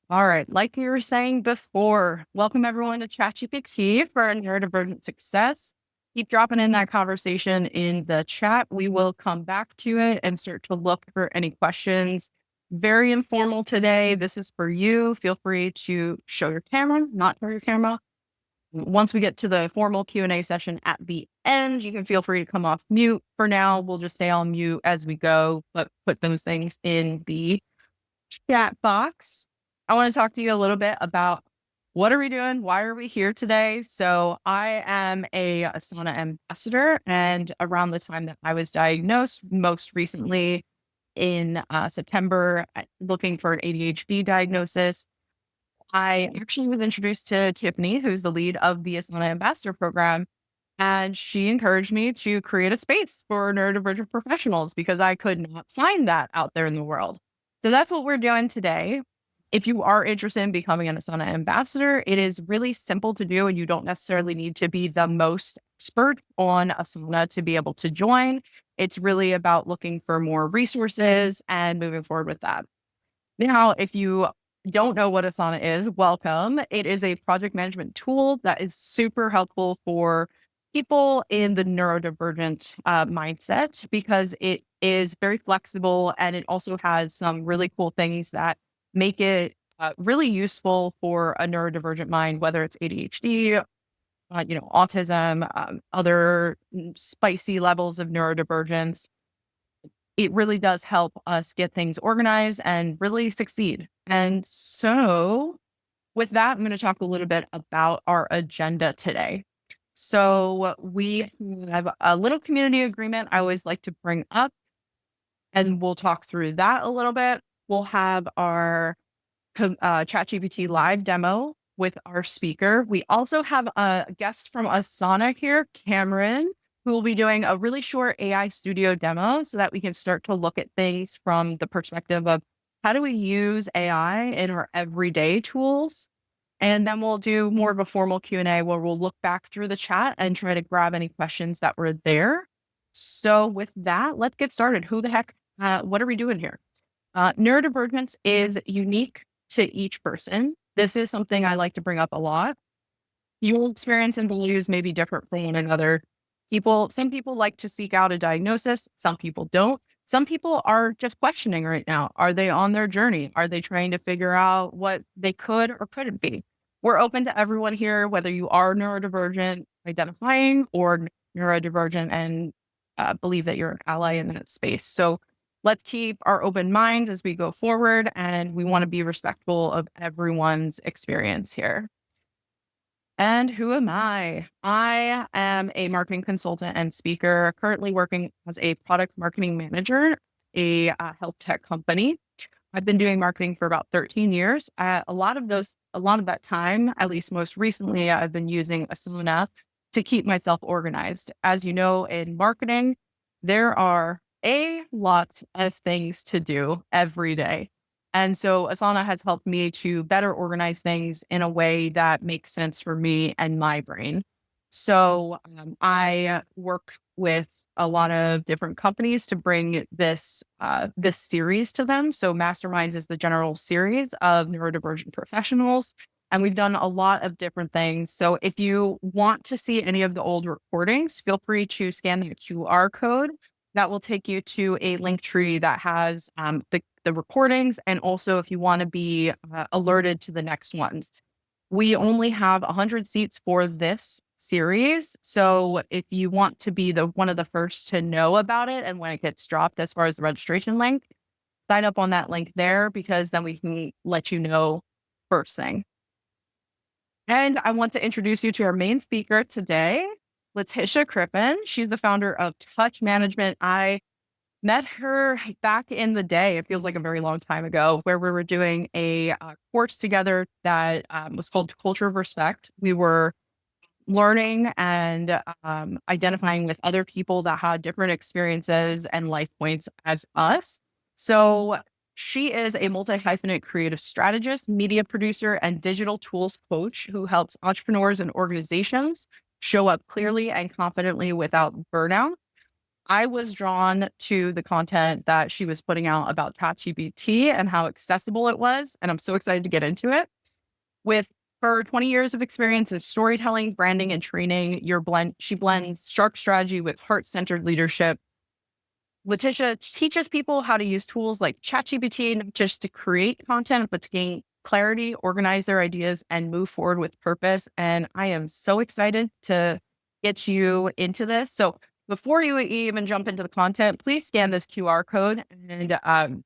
All right. Like you were saying before, welcome everyone to ChatGPT for neurodivergent success. Keep dropping in that conversation in the chat. We will come back to it and start to look for any questions. Very informal today. This is for you. Feel free to show your camera, not show your camera. Once we get to the formal Q&A session at the end, you can feel free to come off mute. For now, we'll just stay on mute as we go, but put those things in the chat box. I want to talk to you a little bit about what are we doing? Why are we here today? So I am a Asana ambassador, and around the time that I was diagnosed, most recently in September, looking for an ADHD diagnosis, I actually was introduced to Tiffany, who's the lead of the Asana Ambassador Program, and she encouraged me to create a space for neurodivergent professionals because I could not find that out there in the world. So that's what we're doing today. If you are interested in becoming an Asana ambassador, it is really simple to do, and you don't necessarily need to be the most expert on Asana to be able to join. It's really about looking for more resources and moving forward with that. Now, if you don't know what Asana is, welcome. It is a project management tool that is super helpful for people in the neurodivergent mindset because it is very flexible, and it also has some really cool things that make it really useful for a neurodivergent mind, whether it's ADHD, autism, other spicy levels of neurodivergence. It really does help us get things organized and really succeed. And so with that, I'm going to talk a little bit about our agenda today. So we have a little community agreement I always like to bring up, and we'll talk through that a little bit. We'll have our ChatGPT live demo with our speaker. We also have a guest from Asana here, Cameron, who will be doing a really short AI studio demo so that we can start to look at things from the perspective of how do we use AI in our everyday tools. And then we'll do more of a formal Q&A where we'll look back through the chat and try to grab any questions that were there. So with that, let's get started. Who the heck, what are we doing here? Neurodivergence is unique to each person. This is something I like to bring up a lot. Your experience and values may be different from one another. Some people like to seek out a diagnosis. Some people don't. Some people are just questioning right now. Are they on their journey? Are they trying to figure out what they could or couldn't be? We're open to everyone here, whether you are neurodivergent identifying or neurodivergent and believe that you're an ally in that space. So let's keep our open mind as we go forward, and we want to be respectful of everyone's experience here. And who am I? I am a marketing consultant and speaker, currently working as a product marketing manager, a health tech company. I've been doing marketing for about 13 years. A lot of that time, at least most recently, I've been using Asana to keep myself organized. As you know, in marketing, there are a lot of things to do every day. And so Asana has helped me to better organize things in a way that makes sense for me and my brain. So I work with a lot of different companies to bring this series to them. So Masterminds is the general series of neurodivergent professionals. And we've done a lot of different things. So if you want to see any of the old recordings, feel free to scan the QR code. That will take you to a link tree that has the recordings. And also if you want to be alerted to the next ones. We only have 100 seats for this series. So if you want to be one of the first to know about it and when it gets dropped as far as the registration link, sign up on that link there because then we can let you know first thing. And I want to introduce you to our main speaker today, Letitia Crippen. She's the founder of Touch Management. I met her back in the day. It feels like a very long time ago, where we were doing a course together that was called Culture of Respect. We were learning and identifying with other people that had different experiences and life points as us. So she is a multi-hyphenate creative strategist, media producer, and digital tools coach who helps entrepreneurs and organizations show up clearly and confidently without burnout. I was drawn to the content that she was putting out about ChatGPT and how accessible it was. And I'm so excited to get into it. With her 20 years of experience in storytelling, branding, and training, she blends sharp strategy with heart-centered leadership. Letitia teaches people how to use tools like ChatGPT not just to create content, but to gain clarity, organize their ideas, and move forward with purpose. And I am so excited to get you into this. So before you even jump into the content, please scan this QR code and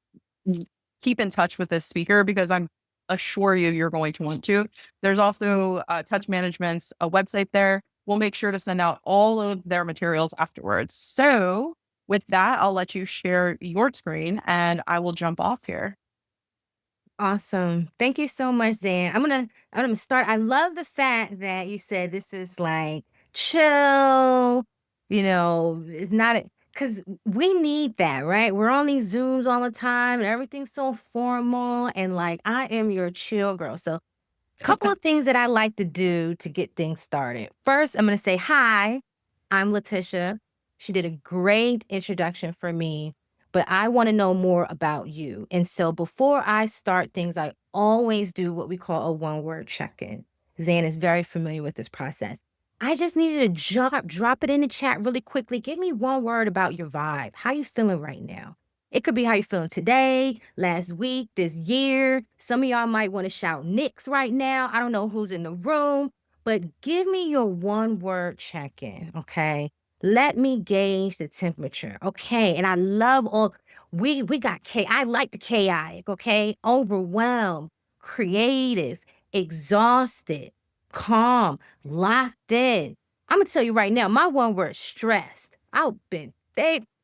keep in touch with this speaker because I'm assure you you're going to want to. There's also Touch Management's a website there. We'll make sure to send out all of their materials afterwards. So with that, I'll let you share your screen and I will jump off here. Awesome. Thank you so much, Zan. I'm gonna start. I love the fact that you said this is like chill, it's not because we need that, right? We're on these Zooms all the time and everything's so formal and like I am your chill girl. So couple of things that I like to do to get things started. First, I'm going to say, hi, I'm Letitia. She did a great introduction for me, but I want to know more about you. And so before I start things, I always do what we call a one-word check-in. Zan is very familiar with this process. I just needed to drop it in the chat really quickly. Give me one word about your vibe. How you feeling right now? It could be how you feeling today, last week, this year. Some of y'all might want to shout Knicks right now. I don't know who's in the room, but give me your one word check-in, okay? Let me gauge the temperature, okay? And I love all we got I like the chaotic, okay? Overwhelmed, creative, exhausted, calm, locked in. I'm gonna tell you right now, my one word stressed. I've been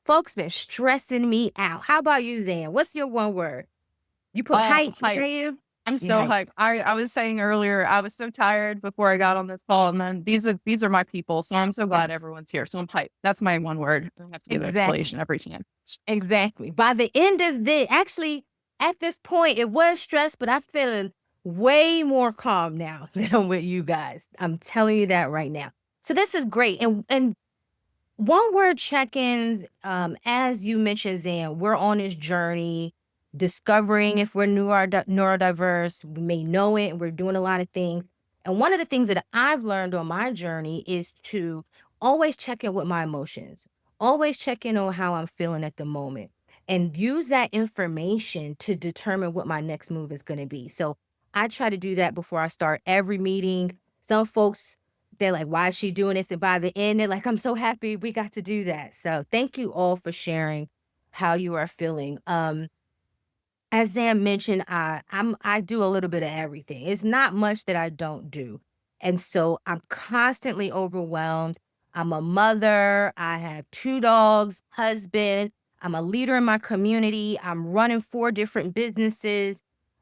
folks been stressing me out. How about you, Zan? What's your one word? You put hype, Hype. you? I'm You so hype. hyped. I was saying earlier, I was so tired before I got on this call, and then these are my people. So I'm so glad Yes, everyone's here. So I'm hyped. That's my one word. I don't have to give an exactly. explanation every time. Exactly. By the end of actually, at this point, it was stress, but I'm feeling way more calm now than I'm with you guys. I'm telling you that right now. So this is great. And one word check-ins, as you mentioned, Zan, we're on this journey discovering if we're neurodiverse. We may know it, and we're doing a lot of things. And one of the things that I've learned on my journey is to always check in with my emotions, always check in on how I'm feeling at the moment, and use that information to determine what my next move is going to be. So I try to do that before I start every meeting. Some folks they're like, "Why is she doing this?" And by the end, they're like, "I'm so happy we got to do that." So thank you all for sharing how you are feeling. As Sam mentioned, I do a little bit of everything. It's not much that I don't do. And so I'm constantly overwhelmed. I'm a mother, I have 2 dogs, husband, I'm a leader in my community, I'm running 4 different businesses.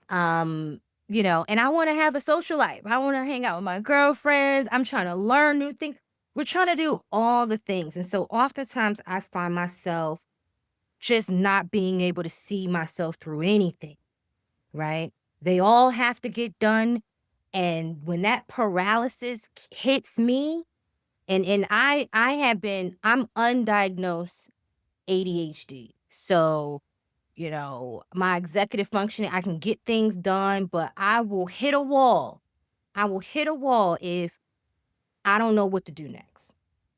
And I want to have a social life. I want to hang out with my girlfriends. I'm trying to learn new things. We're trying to do all the things. And so oftentimes I find myself just not being able to see myself through anything, right? They all have to get done. And when that paralysis hits me, and I'm undiagnosed ADHD. So, my executive functioning, I can get things done, but I will hit a wall. I will hit a wall if I don't know what to do next.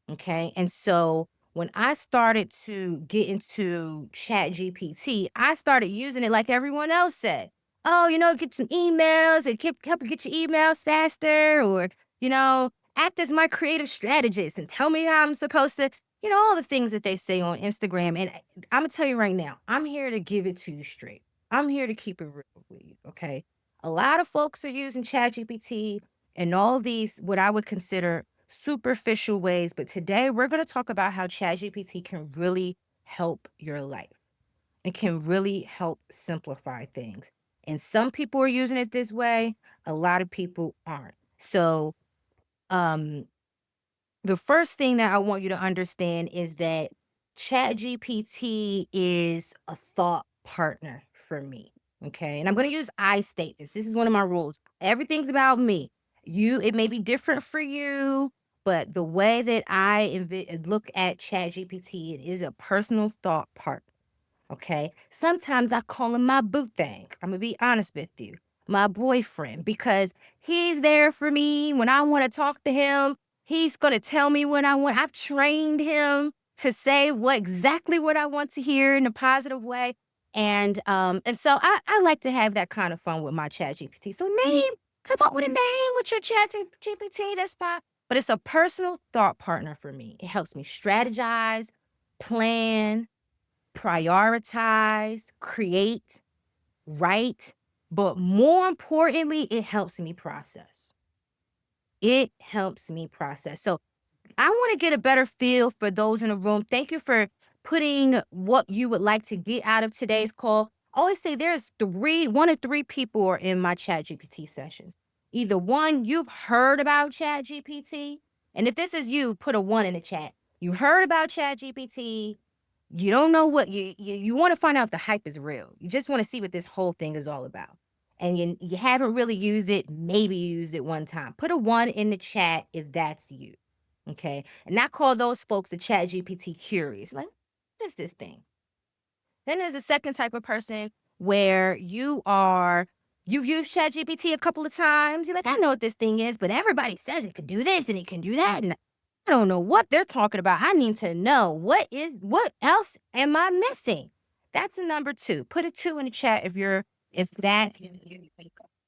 Okay. And so when I started to get into Chat GPT, I started using it like everyone else said. Oh, get some emails and help you get your emails faster, or, act as my creative strategist and tell me how I'm supposed to, all the things that they say on Instagram. And I'm gonna tell you right now, I'm here to give it to you straight. I'm here to keep it real with you. Okay. A lot of folks are using Chat GPT and all these, what I would consider superficial ways, but today we're going to talk about how ChatGPT can really help your life. It can really help simplify things. And some people are using it this way, a lot of people aren't. So, um the first thing that I want you to understand is that ChatGPT is a thought partner for me. Okay. And I'm going to use I statements. This is one of my rules. Everything's about me. It may be different for you, But the way that I look at ChatGPT, it is a personal thought partner. Okay. Sometimes I call him my boo thing. I'm gonna be honest with you, my boyfriend, because he's there for me when I want to talk to him. He's gonna tell me what I want. I've trained him to say exactly what I want to hear in a positive way. And so I like to have that kind of fun with my Chat GPT. So come up with a name with your Chat GPT. That's fine. But it's a personal thought partner for me. It helps me strategize, plan, prioritize, create, write, but more importantly, it helps me process. It helps me process. So I want to get a better feel for those in the room. Thank you for putting what you would like to get out of today's call. I always say there's one or three people are in my Chat GPT sessions. Either one, you've heard about Chat GPT. And if this is you, put a one in the chat. You heard about Chat GPT. You don't know what you want to find out if the hype is real. You just want to see what this whole thing is all about. And you haven't really used it, maybe used it one time. Put a one in the chat if that's you. Okay. And not call those folks the Chat GPT curious. Like, what is this thing? Then there's a second type of person where you've used Chat GPT a couple of times. You're like, I know what this thing is, but everybody says it can do this and it can do that. And I don't know what they're talking about. I need to know what else am I missing? That's a number two. Put a two in the chat if that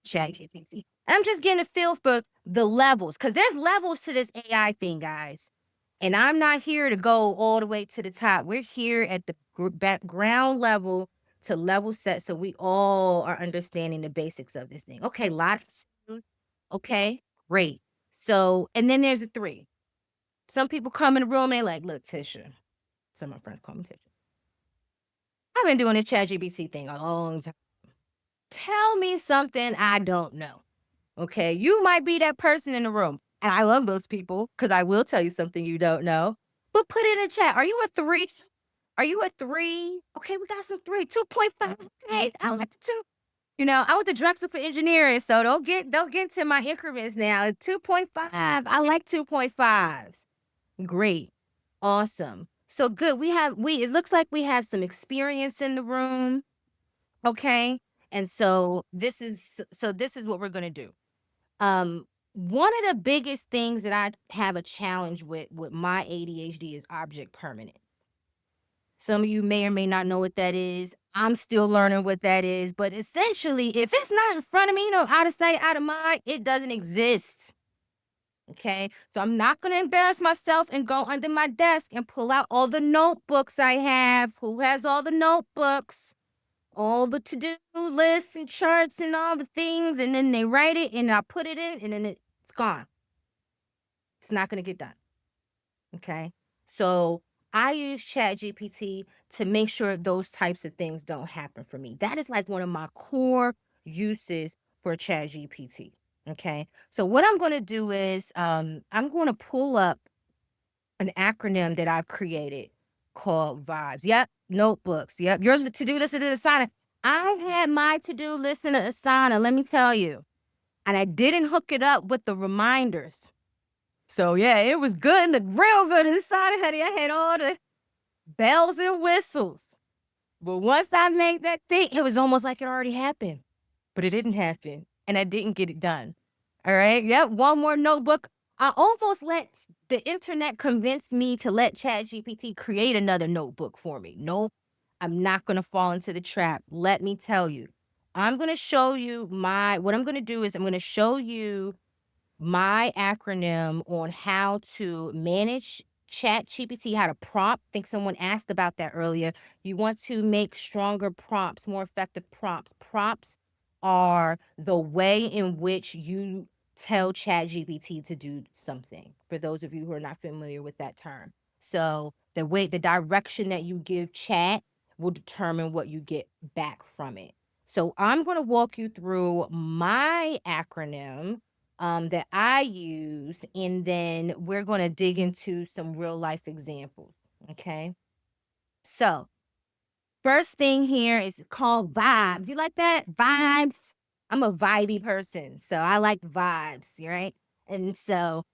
Chat GPT. And I'm just getting a feel for the levels, because there's levels to this AI thing, guys. And I'm not here to go all the way to the top. We're here at the ground level to level set so we all are understanding the basics of this thing. Okay, lots. Okay, great. So, and then there's a three. Some people come in the room and they're like, look, Tisha. Some of my friends call me Tisha. I've been doing the ChatGPT thing a long time. Tell me something I don't know. Okay, you might be that person in the room. And I love those people because I will tell you something you don't know. But put it in the chat. Are you a three? Are you a three? Okay, we got some three. 2.5. Okay, I like the two. You know, I went to Drexel for engineering, so don't get to my increments now. 2.5. I like 2.5s. Great. Awesome. So good. It looks like we have some experience in the room. Okay. And so this is what we're gonna do. One of the biggest things that I have a challenge with my ADHD is object permanence. Some of you may or may not know what that is. I'm still learning what that is, but essentially, if it's not in front of me, out of sight, out of mind, it doesn't exist. Okay, so I'm not going to embarrass myself and go under my desk and pull out all the notebooks I have. Who has all the notebooks? All the to-do lists and charts and all the things, and then they write it and I put it in and then it's gone. It's not going to get done. Okay, so I use ChatGPT to make sure those types of things don't happen for me. That is like one of my core uses for ChatGPT. Okay, so what I'm going to do is I'm going to pull up an acronym that I've created called VIBES. Yep, notebooks. Yep, yours is the to-do list and the Asana. I had my to-do list in the Asana, let me tell you. And I didn't hook it up with the reminders. So yeah, it was good, real good inside, honey. I had all the bells and whistles. But once I made that thing, it was almost like it already happened. But it didn't happen. And I didn't get it done. All right. Yep. One more notebook. I almost let the internet convince me to let ChatGPT create another notebook for me. Nope. I'm not going to fall into the trap. Let me tell you. I'm going to show you what I'm going to do is I'm going to show you my acronym on how to manage ChatGPT, how to prompt. I think someone asked about that earlier. You want to make stronger prompts, more effective prompts. Prompts are the way in which you tell ChatGPT to do something, for those of you who are not familiar with that term. So the direction that you give chat will determine what you get back from it. So I'm going to walk you through my acronym that I use, and then we're going to dig into some real life examples. Okay. So first thing here is called vibes. You like that? Vibes. I'm a vibey person, so I like vibes, right? And so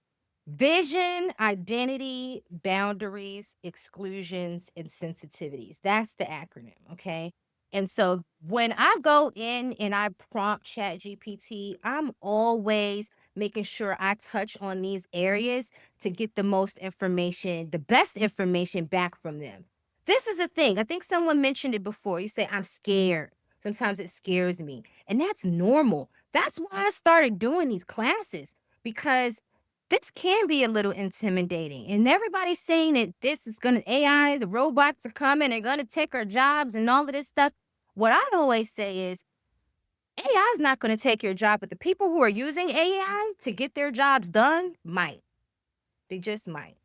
Vision, identity, boundaries, exclusions, and sensitivities. That's the acronym, okay? And so when I go in and I prompt ChatGPT, I'm always making sure I touch on these areas to get the most information, the best information back from them. This is a thing. I think someone mentioned it before. You say, I'm scared. Sometimes it scares me. And that's normal. That's why I started doing these classes, because this can be a little intimidating. And everybody's saying that this is going to AI, the robots are coming, they're going to take our jobs and all of this stuff. What I always say is AI is not going to take your job, but the people who are using AI to get their jobs done might. They just might,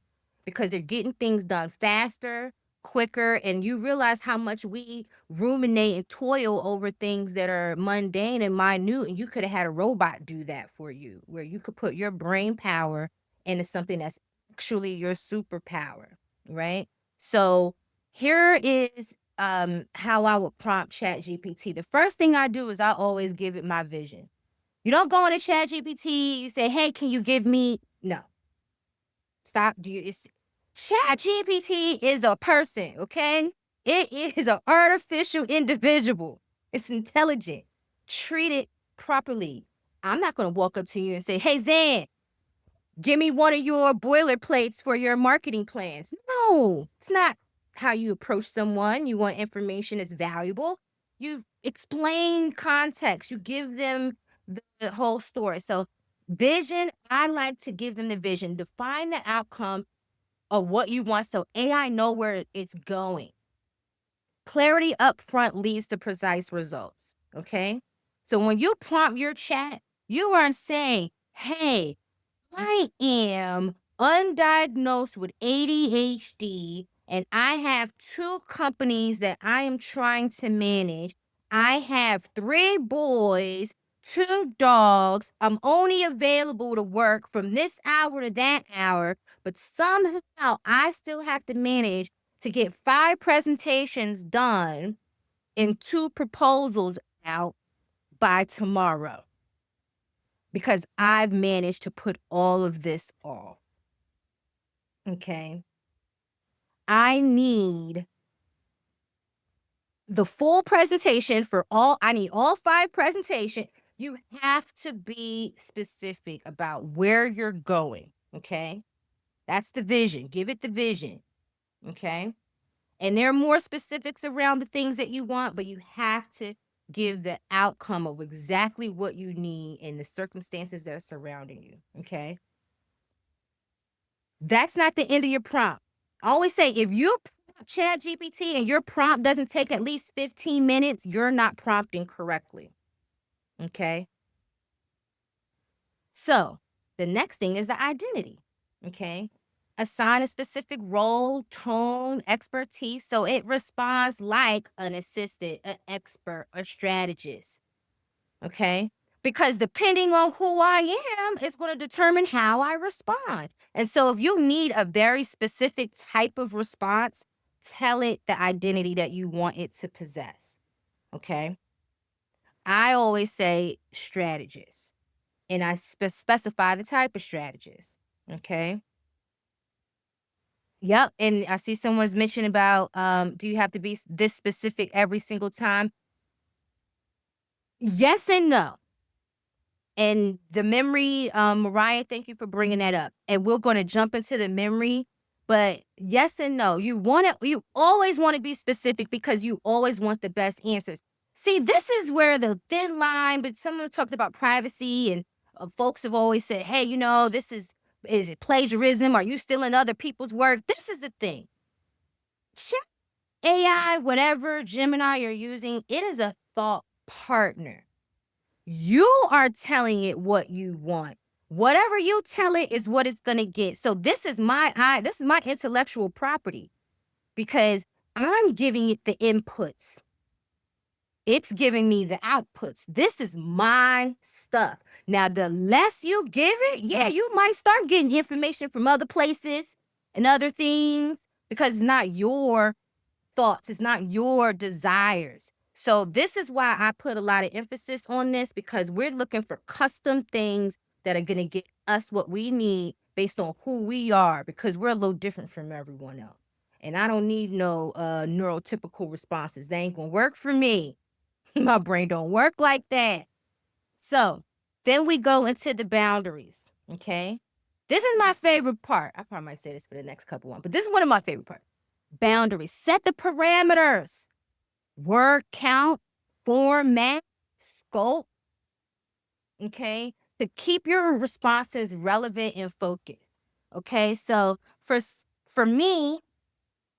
because they're getting things done faster, quicker, and you realize how much we ruminate and toil over things that are mundane and minute, and you could have had a robot do that for you, where you could put your brain power into something that's actually your superpower, right? So here is how I would prompt ChatGPT. The first thing I do is I always give it my vision. You don't go into ChatGPT, you say, hey, can you give me, no. Stop. It's ChatGPT is a person, okay? It is an artificial individual. It's intelligent. Treat it properly. I'm not going to walk up to you and say, hey, Xand, give me one of your boilerplates for your marketing plans. No, it's not how you approach someone. You want information that's valuable. You explain context. You give them the whole story. So vision, I like to give them the vision. Define the outcome of what you want so AI know where it's going. Clarity up front leads to precise results. Okay. So when you prompt your chat, you aren't saying, hey, I am undiagnosed with ADHD and I have 2 companies that I am trying to manage. I have 3 boys, 2 dogs. I'm only available to work from this hour to that hour, but somehow I still have to manage to get 5 presentations done and 2 proposals out by tomorrow, because I've managed to put all of this off. Okay. I need the full presentation for I need all 5 presentations. You have to be specific about where you're going. Okay. That's the vision. Give it the vision. Okay. And there are more specifics around the things that you want, but you have to give the outcome of exactly what you need and the circumstances that are surrounding you. Okay. That's not the end of your prompt. I always say, if you prompt ChatGPT and your prompt doesn't take at least 15 minutes, you're not prompting correctly. Okay. So the next thing is the identity. Okay. Assign a specific role, tone, expertise, so it responds like an assistant, an expert, a strategist. Okay. Because depending on who I am, it's going to determine how I respond. And so if you need a very specific type of response, tell it the identity that you want it to possess. Okay. I always say strategist, and I specify the type of strategist. Okay. Yep. And I see someone's mentioned about, do you have to be this specific every single time? Yes and no. And the memory, Mariah, thank you for bringing that up. And we're going to jump into the memory, but yes and no. You always want to be specific because you always want the best answers. See, this is where the thin line, but someone talked about privacy, and folks have always said, hey, is it plagiarism? Are you stealing other people's work? This is the thing. Chat AI, whatever Gemini you're using, it is a thought partner. You are telling it what you want. Whatever you tell it is what it's going to get. So this is my intellectual property, because I'm giving it the inputs. It's giving me the outputs. This is my stuff. Now, the less you give it, yeah, you might start getting information from other places and other things, because it's not your thoughts, it's not your desires. So this is why I put a lot of emphasis on this, because we're looking for custom things that are going to get us what we need based on who we are, because we're a little different from everyone else. And I don't need no neurotypical responses. They ain't gonna work for me. My brain don't work like that. So then we go into the boundaries. Okay. This is my favorite part. I probably might say this for the next couple ones, but this is one of my favorite parts. Boundaries. Set the parameters. Word count, format, scope. Okay. To keep your responses relevant and focused. Okay. So for me,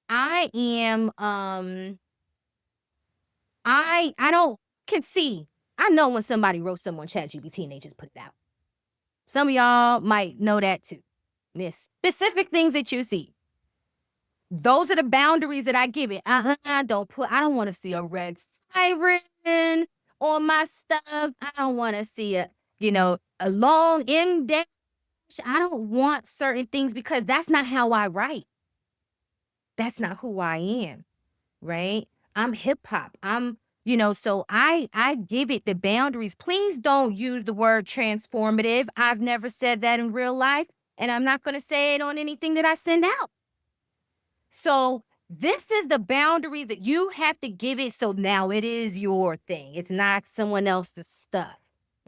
I am I don't can see. I know when somebody wrote something on ChatGPT and they just put it out. Some of y'all might know that too. There's specific things that you see. Those are the boundaries that I give it. I don't want to see a red siren on my stuff. I don't want to see a long index. I don't want certain things because that's not how I write. That's not who I am, right? I'm hip hop. So I give it the boundaries. Please don't use the word transformative. I've never said that in real life, and I'm not going to say it on anything that I send out. So this is the boundaries that you have to give it. So now it is your thing. It's not someone else's stuff.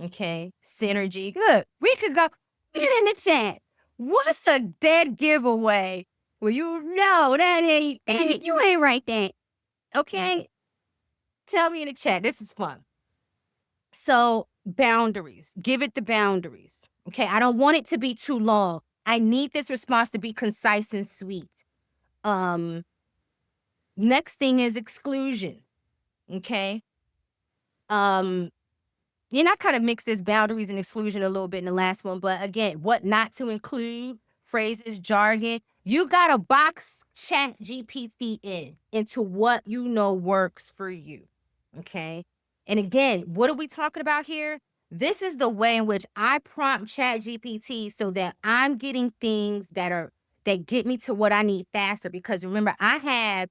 Okay. Synergy. Good. We could go put it in the chat. What's a dead giveaway? Well, that ain't, you ain't right then. Okay. Tell me in the chat. This is fun. So boundaries. Give it the boundaries. Okay. I don't want it to be too long. I need this response to be concise and sweet. Next thing is exclusion. Okay. I kind of mixed this boundaries and exclusion a little bit in the last one, but again, what not to include, phrases, jargon. You got to box ChatGPT into what you know works for you. Okay. And again, what are we talking about here? This is the way in which I prompt ChatGPT so that I'm getting things that get me to what I need faster. Because remember, I have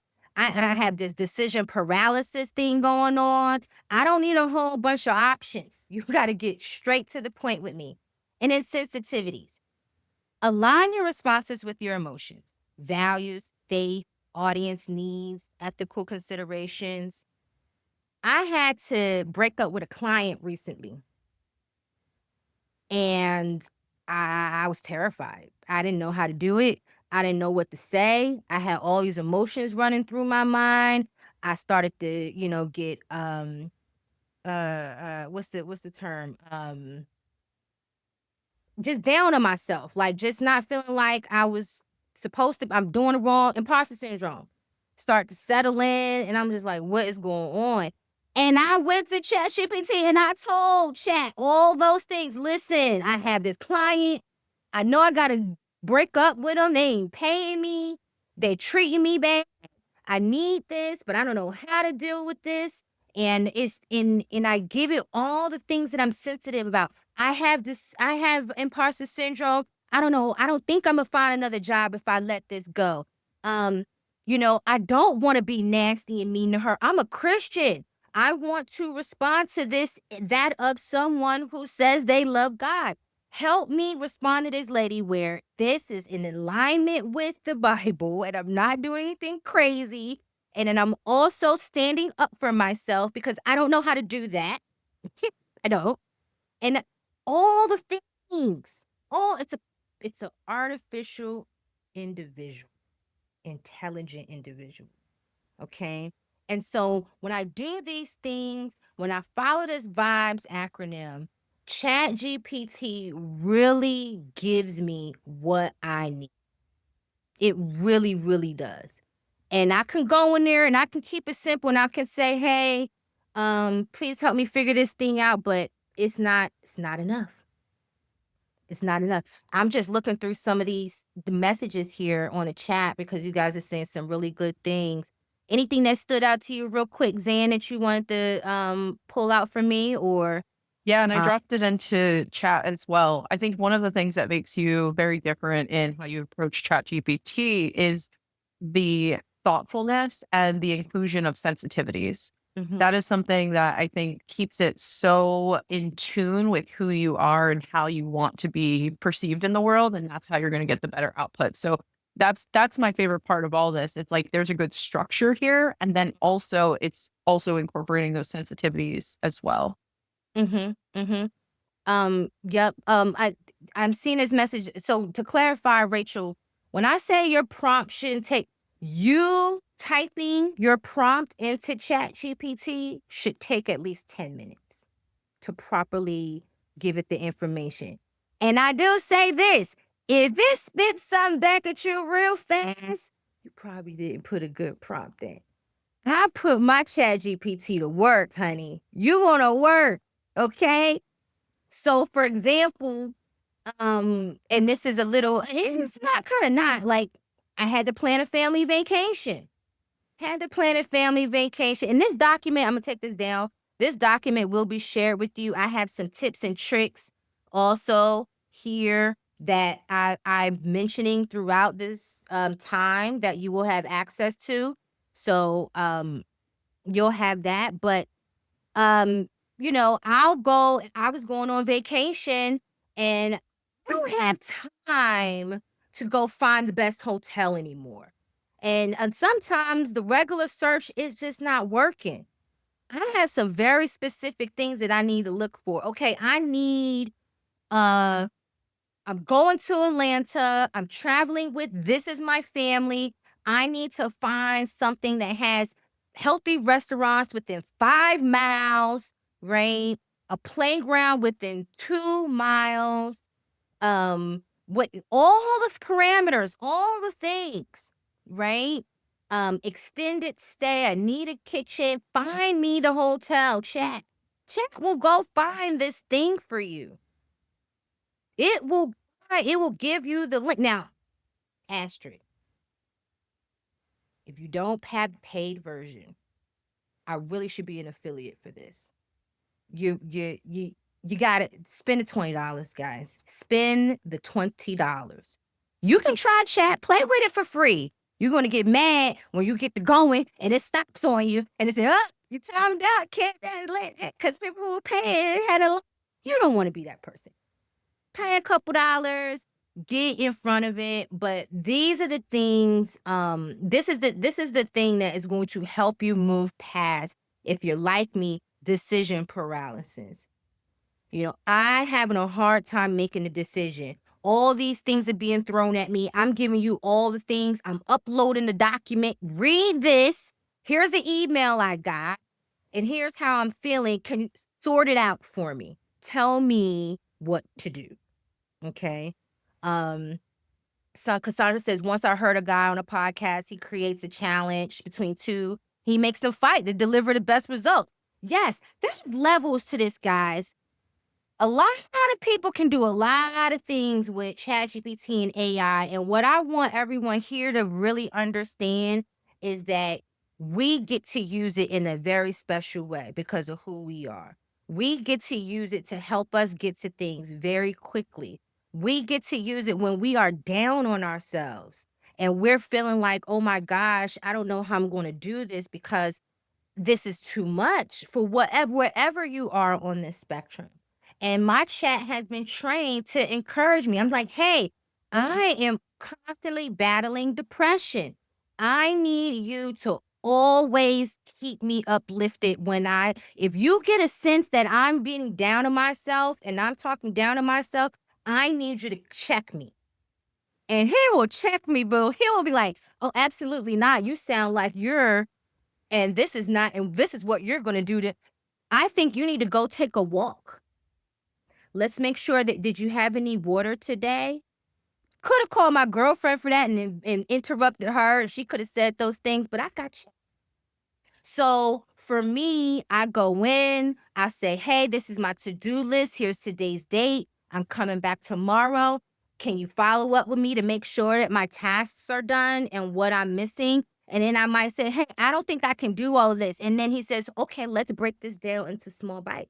this decision paralysis thing going on. I don't need a whole bunch of options. You got to get straight to the point with me. And then sensitivities. Align your responses with your emotions, values, faith, audience needs, ethical considerations. I had to break up with a client recently. And I was terrified. I didn't know how to do it. I didn't know what to say. I had all these emotions running through my mind. I started to, get what's the term? Just down on myself, like just not feeling like I was supposed to. I'm doing it wrong. Imposter syndrome start to settle in, and I'm just like, what is going on? And I went to ChatGPT and I told Chat all those things. Listen, I have this client. I know I got to break up with them. They ain't paying me. They treating me bad. I need this, but I don't know how to deal with this. And I give it all the things that I'm sensitive about. I have imposter syndrome. I don't know. I don't think I'm gonna find another job if I let this go. I don't want to be nasty and mean to her. I'm a Christian. I want to respond to that of someone who says they love God. Help me respond to this lady where this is in alignment with the Bible and I'm not doing anything crazy. And then I'm also standing up for myself because I don't know how to do that. I don't. And all the things, it's an artificial individual, intelligent individual. Okay. And so when I do these things, when I follow this vibes acronym, ChatGPT really gives me what I need. It really, really does. And I can go in there and I can keep it simple and I can say, hey, please help me figure this thing out. But it's not enough. It's not enough. I'm just looking through some of the messages here on the chat because you guys are saying some really good things. Anything that stood out to you real quick, Xand, that you wanted to pull out for me or? Yeah, and I dropped it into chat as well. I think one of the things that makes you very different in how you approach ChatGPT is the thoughtfulness and the inclusion of sensitivities. Mhm. That is something that I think keeps it so in tune with who you are and how you want to be perceived in the world, and that's how you're going to get the better output. So that's my favorite part of all this. It's like there's a good structure here, and then also it's also incorporating those sensitivities as well. Mhm. Mhm. Yep. I'm seeing this message. So to clarify, Rachel, when I say your prompt shouldn't take you typing your prompt into ChatGPT should take at least 10 minutes to properly give it the information. And I do say this, if it spits something back at you real fast, you probably didn't put a good prompt in. I put my ChatGPT to work, honey. You want to work, okay? So, for example, and this is a little, it's not kind of not like I had to plan a family vacation. Had to plan a family vacation. In this document, I'm gonna take this down. This document will be shared with you. I have some tips and tricks also here that I'm mentioning throughout this time that you will have access to. So you'll have that. But um, I was going on vacation and I don't have time to go find the best hotel anymore. And sometimes the regular search is just not working. I have some very specific things that I need to look for. Okay, uh I'm going to Atlanta. I'm traveling with this is my family. I need to find something that has healthy restaurants within 5 miles, right? A playground within 2 miles. What all the parameters, all the things, right? Extended stay. I need a kitchen. Find me the hotel. Chat. Chat will go find this thing for you. It will it will give you the link. Now, asterisk, if you don't have the paid version, I really should be an affiliate for this. You gotta spend the $20, guys. Spend the $20. You can try chat, play with it for free. You're gonna get mad when you get to going and it stops on you and it says, oh, you timed out, can't let that because people were paying had a you don't want to be that person. Pay a couple dollars, get in front of it. But these are the things, this is the thing that is going to help you move past, if you're like me, decision paralysis. I having a hard time making a decision. All these things are being thrown at me. I'm giving you all the things. I'm uploading the document. Read this. Here's the email I got, and here's how I'm feeling. Can you sort it out for me? Tell me what to do. Okay. Um, so Cassandra says, once I heard a guy on a podcast, he creates a challenge between two. He makes them fight to deliver the best results. Yes, there's levels to this, guys. A lot of people can do a lot of things with ChatGPT and AI. And what I want everyone here to really understand is that we get to use it in a very special way because of who we are. We get to use it to help us get to things very quickly. We get to use it when we are down on ourselves and we're feeling like, oh my gosh, I don't know how I'm going to do this because this is too much for wherever you are on this spectrum. And my chat has been trained to encourage me. I'm like, hey, I am constantly battling depression. I need you to always keep me uplifted if you get a sense that I'm being down on myself and I'm talking down on myself, I need you to check me. And he will check me, boo. He will be like, oh, absolutely not. You sound like you're and this is not and this is what you're going to do to I think you need to go take a walk. Let's make sure that did you have any water today? Could have called my girlfriend for that and interrupted her and she could have said those things, but I got you. So for me, I go in, I say, hey, this is my to-do list. Here's today's date. I'm coming back tomorrow. Can you follow up with me to make sure that my tasks are done and what I'm missing? And then I might say, hey, I don't think I can do all of this. And then he says, okay, let's break this down into small bites.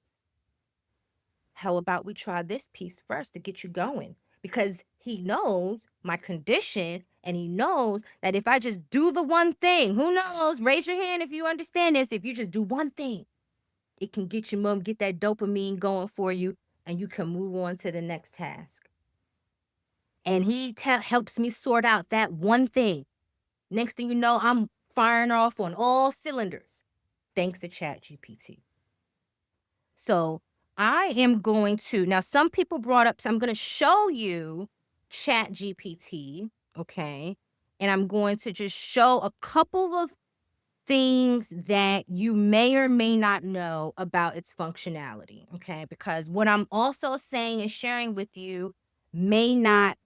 How about we try this piece first to get you going? Because he knows my condition And he knows that if I just do the one thing, who knows? Raise your hand if you understand this. If you just do one thing, it can get get that dopamine going for you, and you can move on to the next task. And he helps me sort out that one thing. Next thing you know, I'm firing off on all cylinders, thanks to ChatGPT. So I am going to, now some people brought up, so I'm going to show you ChatGPT, okay? And I'm going to just show a couple of things that you may or may not know about its functionality, okay? Because what I'm also saying and sharing with you may not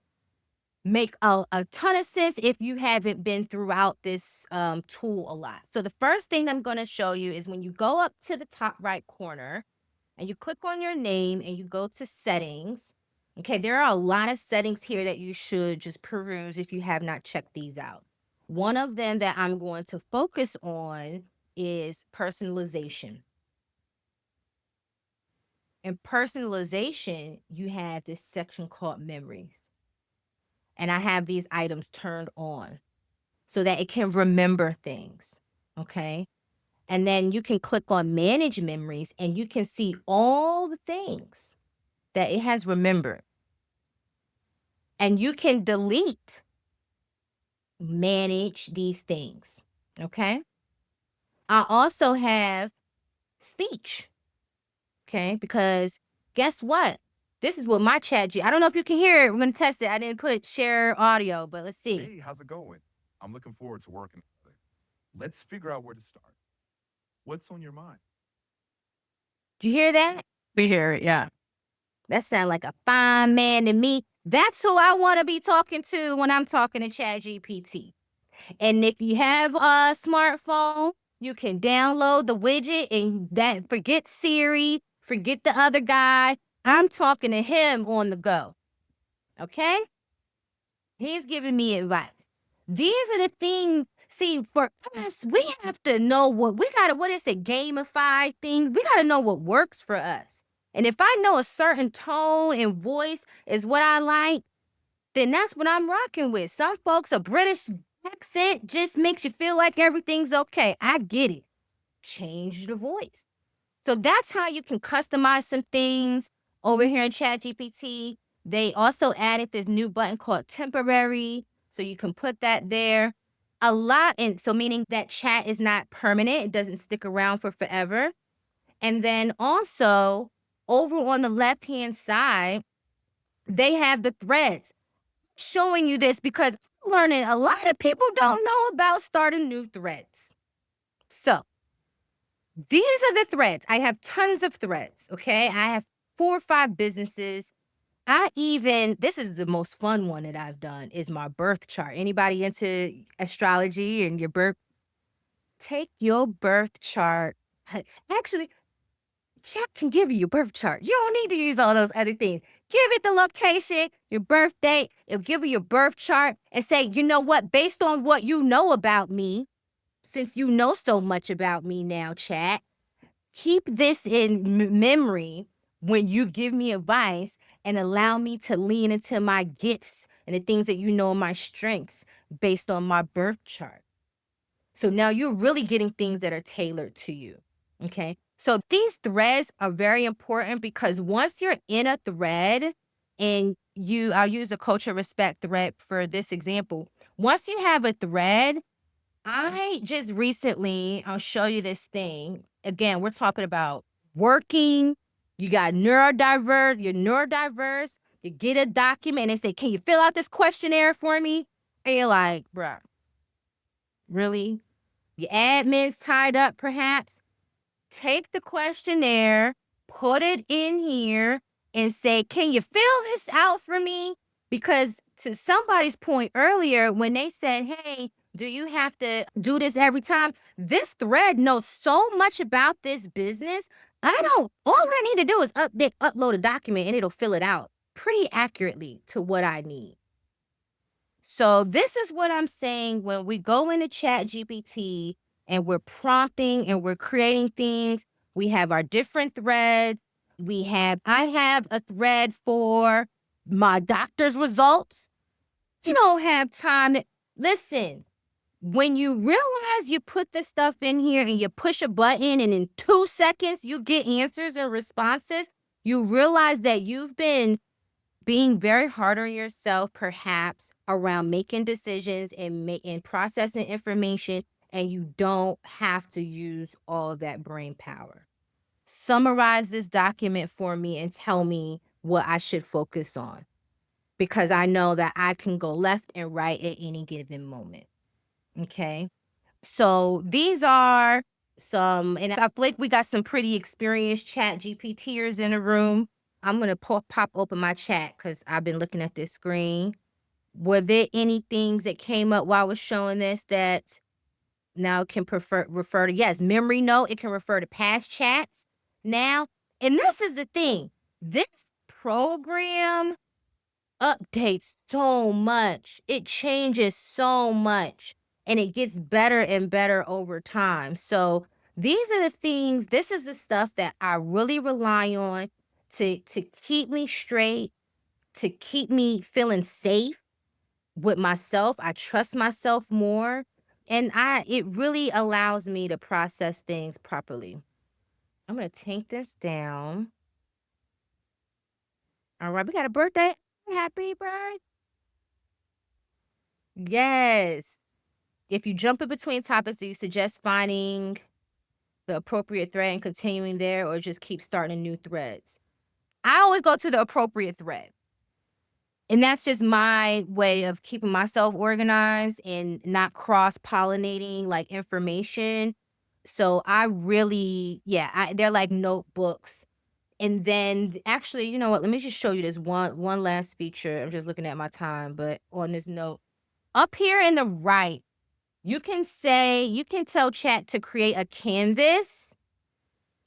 make a ton of sense if you haven't been throughout this tool a lot. So the first thing I'm going to show you is when you go up to the top right corner and you click on your name and you go to settings. Okay, there are a lot of settings here that you should just peruse if you have not checked these out. One of them that I'm going to focus on is personalization. In personalization, you have this section called memories. And I have these items turned on so that it can remember things, okay? And then you can click on manage memories and you can see all the things that it has remembered. And you can manage these things, okay? I also have speech, okay? Because guess what? This is what my I don't know if you can hear it. We're going to test it. I didn't put share audio, but let's see. Hey, how's it going? I'm looking forward to working with you. Let's figure out where to start. What's on your mind? Do you hear that? We hear it, yeah. That sounds like a fine man to me. That's who I want to be talking to when I'm talking to ChatGPT. And if you have a smartphone, you can download the widget and that forget Siri, forget the other guy. I'm talking to him on the go. Okay? He's giving me advice. These are the things, see, for us, we have to know what is it, gamify things. We got to know what works for us. And if I know a certain tone and voice is what I like, then that's what I'm rocking with. Some folks, a British accent just makes you feel like everything's okay. I get it. Change the voice. So that's how you can customize some things over here in ChatGPT. They also added this new button called temporary. So you can put that there. A lot, and so meaning that chat is not permanent. It doesn't stick around for forever. And then also over on the left-hand side, they have the threads. Showing you this because I'm learning a lot of people don't know about starting new threads. So these are the threads. I have tons of threads, okay? I have 4 or 5 businesses. This is the most fun one that I've done, is my birth chart. Anybody into astrology and your birth? Take your birth chart. Actually, chat can give you your birth chart. You don't need to use all those other things. Give it the location, your birth date. It'll give you your birth chart and say, you know what, based on what you know about me, since you know so much about me now, chat, keep this in memory when you give me advice and allow me to lean into my gifts and the things that you know are my strengths based on my birth chart. So now you're really getting things that are tailored to you, okay? So these threads are very important because once you're in a thread and I'll use a culture respect thread for this example. Once you have a thread, I just recently, I'll show you this thing. Again, we're talking about working. You got you're neurodiverse. You get a document and they say, can you fill out this questionnaire for me? And you're like, bruh, really? Your admin's tied up perhaps? Take the questionnaire, put it in here, and say, can you fill this out for me? Because to somebody's point earlier, when they said, hey, do you have to do this every time? This thread knows so much about this business. All I need to do is upload a document and it'll fill it out pretty accurately to what I need. So this is what I'm saying when we go into ChatGPT and we're prompting and we're creating things. We have our different threads. I have a thread for my doctor's results. You don't have time to listen. When you realize you put this stuff in here and you push a button and in 2 seconds you get answers and responses, you realize that you've been being very hard on yourself, perhaps around making decisions and processing information, and you don't have to use all that brain power. Summarize this document for me and tell me what I should focus on, because I know that I can go left and right at any given moment. Okay. So these are some, and I feel like we got some pretty experienced ChatGPTers in the room. I'm going to pop open my chat because I've been looking at this screen. Were there any things that came up while I was showing this that now it can refer to, yes, memory note. It can refer to past chats now. And this is the thing. This program updates so much. It changes so much. And it gets better and better over time. So these are the things, this is the stuff that I really rely on to keep me straight, to keep me feeling safe with myself. I trust myself more. And it really allows me to process things properly. I'm going to take this down. All right, we got a birthday. Happy birthday. Yes. If you jump in between topics, do you suggest finding the appropriate thread and continuing there, or just keep starting new threads? I always go to the appropriate thread. And that's just my way of keeping myself organized and not cross-pollinating like information. So I really, they're like notebooks. And then actually, you know what? Let me just show you this one last feature. I'm just looking at my time, but on this note, up here in the right, you can tell chat to create a canvas.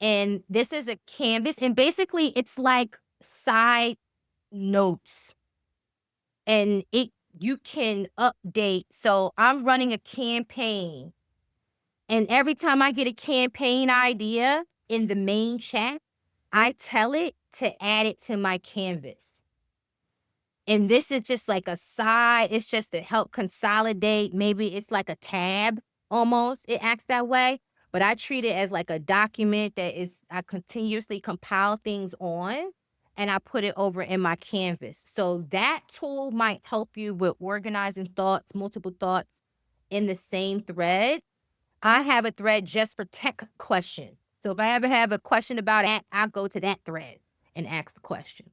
And this is a canvas. And basically it's like side notes. And you can update. So I'm running a campaign. And every time I get a campaign idea in the main chat, I tell it to add it to my canvas. And this is just like a side. It's just to help consolidate. Maybe it's like a tab almost. It acts that way. But I treat it as like a document I continuously compile things on, and I put it over in my canvas. So that tool might help you with organizing thoughts, multiple thoughts in the same thread. I have a thread just for tech questions. So if I ever have a question about it, I'll go to that thread and ask the question.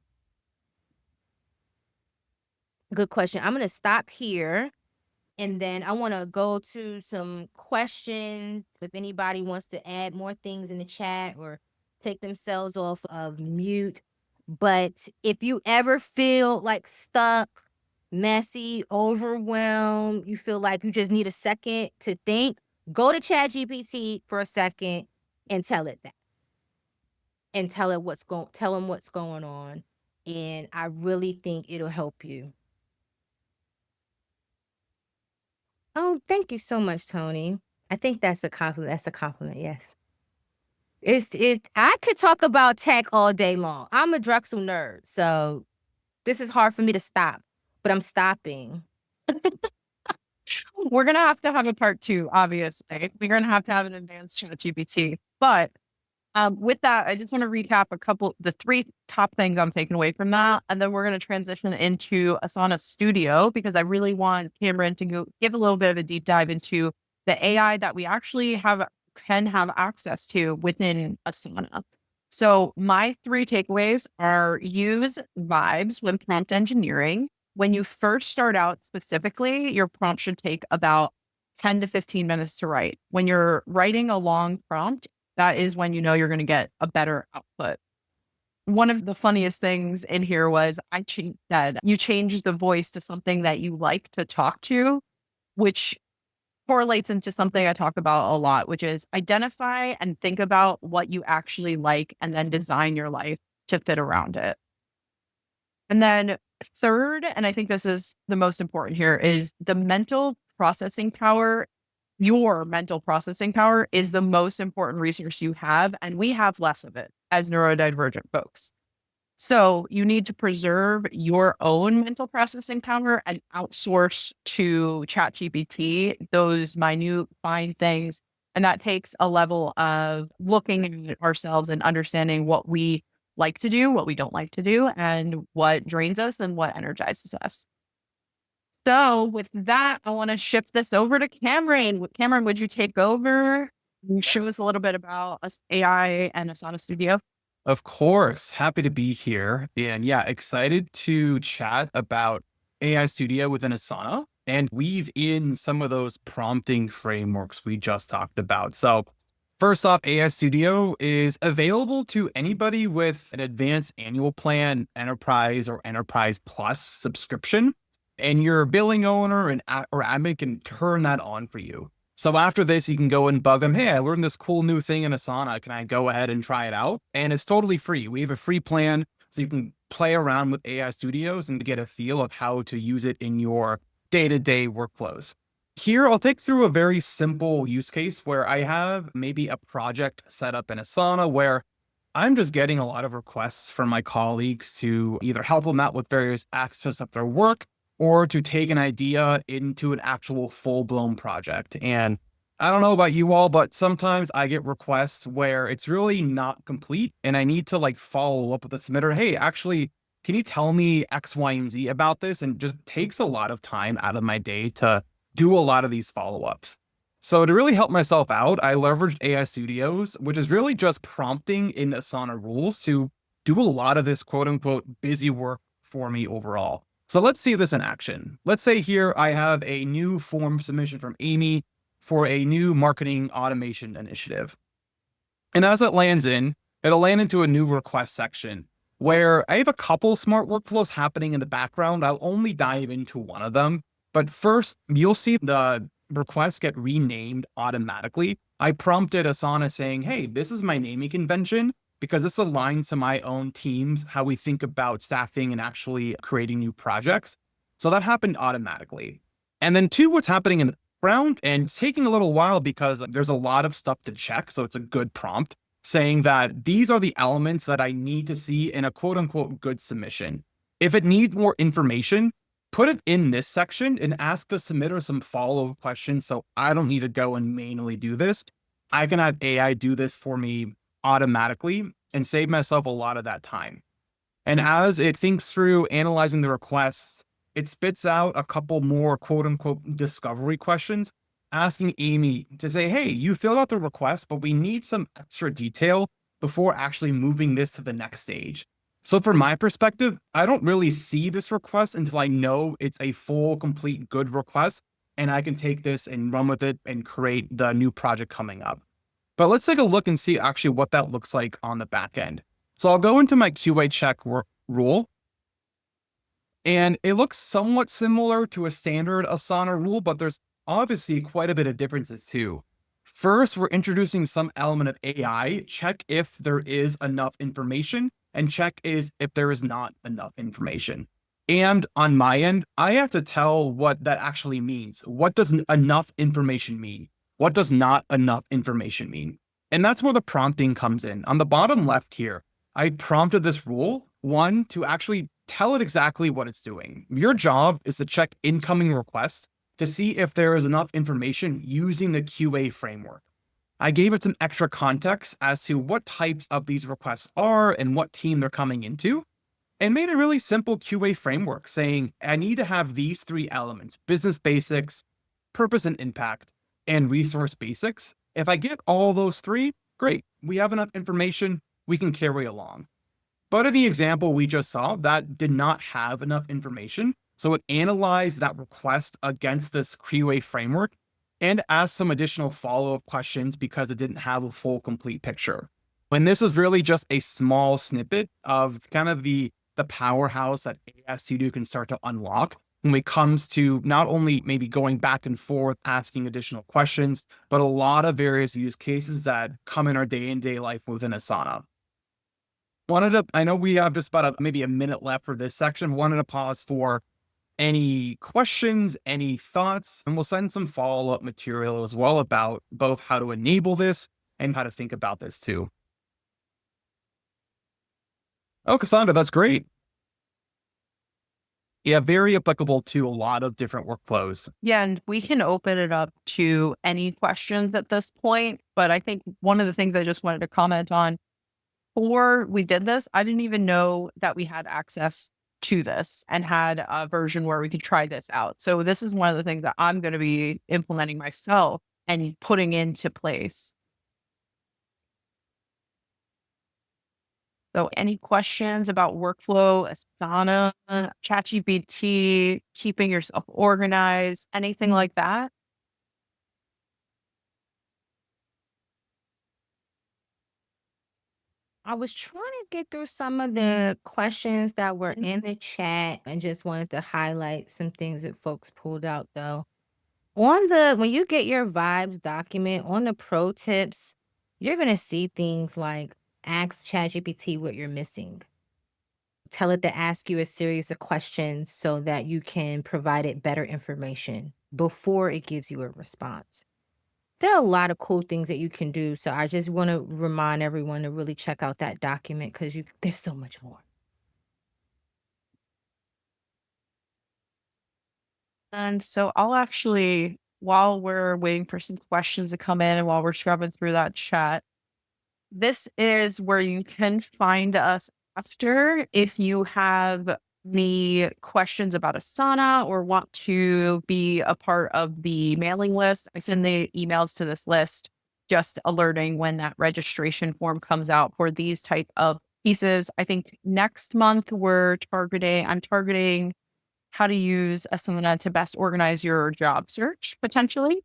Good question. I'm going to stop here, and then I want to go to some questions. If anybody wants to add more things in the chat or take themselves off of mute. But if you ever feel like stuck, messy, overwhelmed, you feel like you just need a second to think, go to ChatGPT for a second and tell it that. And tell him what's going on. And I really think it'll help you. Oh, thank you so much, Tony. I think that's a compliment. That's a compliment, yes. I could talk about tech all day long. I'm a Drexel nerd, so this is hard for me to stop, but I'm stopping. We're going to have a part 2, obviously. We're going to have an advanced ChatGPT. But with that, I just want to recap the 3 top things I'm taking away from that. And then we're going to transition into Asana Studio, because I really want Cameron to give a little bit of a deep dive into the AI that we actually can have access to within Asana. So my 3 takeaways are: use vibes when prompt engineering. When you first start out specifically, your prompt should take about 10 to 15 minutes to write. When you're writing a long prompt, that is when you know you're going to get a better output. One of the funniest things in here was that you changed the voice to something that you like to talk to, which correlates into something I talk about a lot, which is identify and think about what you actually like and then design your life to fit around it. And then third, and I think this is the most important here, is the mental processing power. Your mental processing power is the most important resource you have, and we have less of it as neurodivergent folks. So you need to preserve your own mental processing power and outsource to ChatGPT those minute, fine things. And that takes a level of looking at ourselves and understanding what we like to do, what we don't like to do, and what drains us and what energizes us. So with that, I want to shift this over to Cameron. Cameron, would you take over and show us a little bit about AI and Asana Studio? Of course, happy to be here. And yeah, excited to chat about AI Studio within Asana and weave in some of those prompting frameworks we just talked about. So, first off, AI Studio is available to anybody with an advanced annual plan, enterprise, or enterprise plus subscription. And your billing owner or admin can turn that on for you. So after this, you can go and bug them. Hey, I learned this cool new thing in Asana. Can I go ahead and try it out? And it's totally free. We have a free plan so you can play around with AI Studios and get a feel of how to use it in your day-to-day workflows. Here, I'll take through a very simple use case where I have maybe a project set up in Asana where I'm just getting a lot of requests from my colleagues to either help them out with various aspects of their work or to take an idea into an actual full-blown project. And I don't know about you all, but sometimes I get requests where it's really not complete and I need to like follow up with the submitter. Hey, actually, can you tell me X, Y, and Z about this? And just takes a lot of time out of my day to do a lot of these follow-ups. So to really help myself out, I leveraged AI Studios, which is really just prompting in Asana rules to do a lot of this quote unquote busy work for me overall. So let's see this in action. Let's say here I have a new form submission from Amy for a new marketing automation initiative. And as it lands in, it'll land into a new request section where I have a couple smart workflows happening in the background. I'll only dive into one of them. But first, you'll see the requests get renamed automatically. I prompted Asana saying, hey, this is my naming convention, because this aligns to my own teams, how we think about staffing and actually creating new projects. So that happened automatically. And then two, what's happening in the background, and it's taking a little while because there's a lot of stuff to check. So it's a good prompt saying that these are the elements that I need to see in a quote unquote good submission. If it needs more information, put it in this section and ask the submitter some follow-up questions. So I don't need to go and manually do this. I can have AI do this for me automatically and save myself a lot of that time. And as it thinks through analyzing the requests, it spits out a couple more quote unquote discovery questions, asking Amy to say, hey, you filled out the request, but we need some extra detail before actually moving this to the next stage. So from my perspective, I don't really see this request until I know it's a full, complete, good request, and I can take this and run with it and create the new project coming up. But let's take a look and see actually what that looks like on the back end. So I'll go into my QA check rule, and it looks somewhat similar to a standard Asana rule, but there's obviously quite a bit of differences too. First, we're introducing some element of AI, check if there is enough information, and check is if there is not enough information. And on my end, I have to tell what that actually means. What does enough information mean? What does not enough information mean? And that's where the prompting comes in. On the bottom left here, I prompted this rule, one, to actually tell it exactly what it's doing. Your job is to check incoming requests to see if there is enough information using the QA framework. I gave it some extra context as to what types of these requests are and what team they're coming into, and made a really simple QA framework saying, I need to have these three elements: business basics, purpose and impact, and resource basics. If I get all those three, great. We have enough information, we can carry along. But in the example we just saw, that did not have enough information. So it analyzed that request against this QA framework and asked some additional follow-up questions because it didn't have a full, complete picture. And this is really just a small snippet of kind of the powerhouse that AI Studio can start to unlock when it comes to not only maybe going back and forth, asking additional questions, but a lot of various use cases that come in our day-to-day life within Asana. I know we have just about maybe a minute left for this section. Wanted to pause for any questions, any thoughts, and we'll send some follow-up material as well about both how to enable this and how to think about this too. Oh, Cassandra, that's great. Yeah, very applicable to a lot of different workflows. Yeah, and we can open it up to any questions at this point. But I think one of the things I just wanted to comment on before we did this, I didn't even know that we had access to this and had a version where we could try this out. So this is one of the things that I'm going to be implementing myself and putting into place. So any questions about workflow, Asana, ChatGPT, keeping yourself organized, anything like that? I was trying to get through some of the questions that were in the chat and just wanted to highlight some things that folks pulled out though. When you get your vibes document on the pro tips, you're going to see things like ask ChatGPT what you're missing. Tell it to ask you a series of questions so that you can provide it better information before it gives you a response. There are a lot of cool things that you can do. So I just want to remind everyone to really check out that document because there's so much more. And so I'll actually, while we're waiting for some questions to come in and while we're scrubbing through that chat, this is where you can find us after if you have any questions about Asana or want to be a part of the mailing list. I send the emails to this list, just alerting when that registration form comes out for these type of pieces. I think next month I'm targeting how to use Asana to best organize your job search potentially.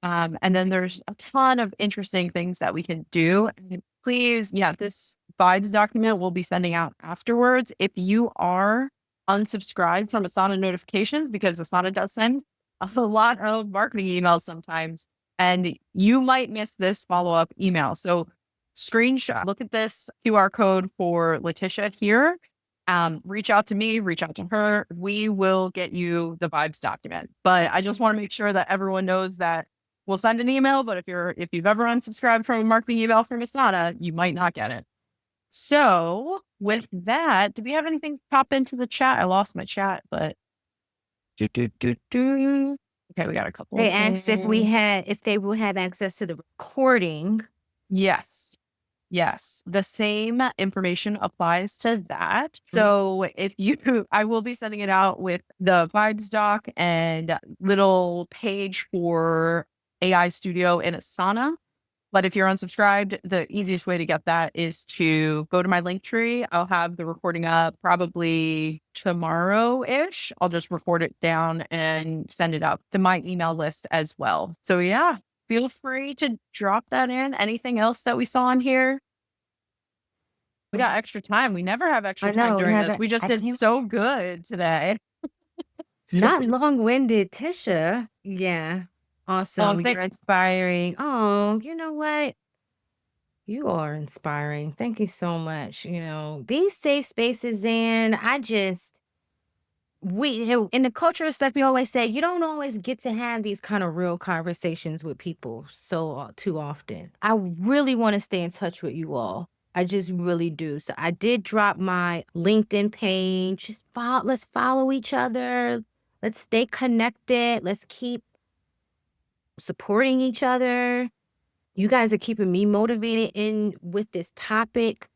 And then there's a ton of interesting things that we can do. And please, this vibes document we'll be sending out afterwards. If you are unsubscribed from Asana notifications, because Asana does send a lot of marketing emails sometimes, and you might miss this follow-up email. So screenshot, look at this QR code for Letitia here. Reach out to me, reach out to her. We will get you the vibes document. But I just want to make sure that everyone knows that we'll send an email, but if you've ever unsubscribed from a marketing email from Asana, you might not get it. So with that, do we have anything pop into the chat? I lost my chat, but okay, we got a couple. They asked if they will have access to the recording. Yes. The same information applies to that. So I will be sending it out with the vibes doc and little page for AI Studio in Asana. But if you're unsubscribed, the easiest way to get that is to go to my link tree. I'll have the recording up probably tomorrow-ish. I'll just record it down and send it up to my email list as well. So yeah, feel free to drop that in. Anything else that we saw in here? We got extra time. We never have extra time during this. We just did so good today. Not long-winded, Tisha. Yeah. Awesome. You're inspiring. Oh, you know what? You are inspiring. Thank you so much. These safe spaces, and in the culture of stuff, we always say you don't always get to have these kind of real conversations with people too often. I really want to stay in touch with you all. I just really do. So I did drop my LinkedIn page. Let's follow each other. Let's stay connected. Let's keep supporting each other. You guys are keeping me motivated with this topic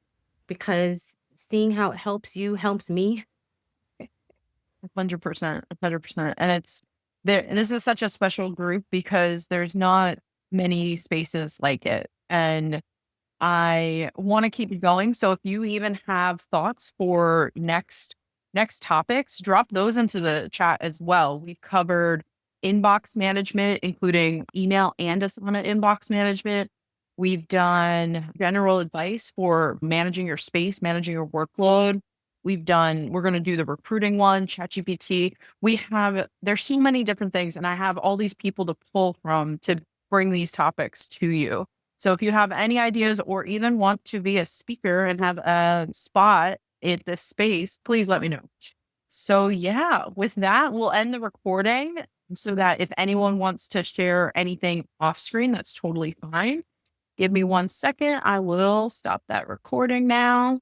because seeing how it helps you helps me. 100%. And it's there. And this is such a special group because there's not many spaces like it. And I want to keep it going. So if you even have thoughts for next topics, drop those into the chat as well. We've covered inbox management, including email and Asana inbox management. We've done general advice for managing your space, managing your workload. We're going to do the recruiting one, ChatGPT. There's so many different things, and I have all these people to pull from to bring these topics to you. So if you have any ideas or even want to be a speaker and have a spot in this space, please let me know. So yeah, with that, we'll end the recording so that if anyone wants to share anything off screen, that's totally fine. Give me 1 second. I will stop that recording now.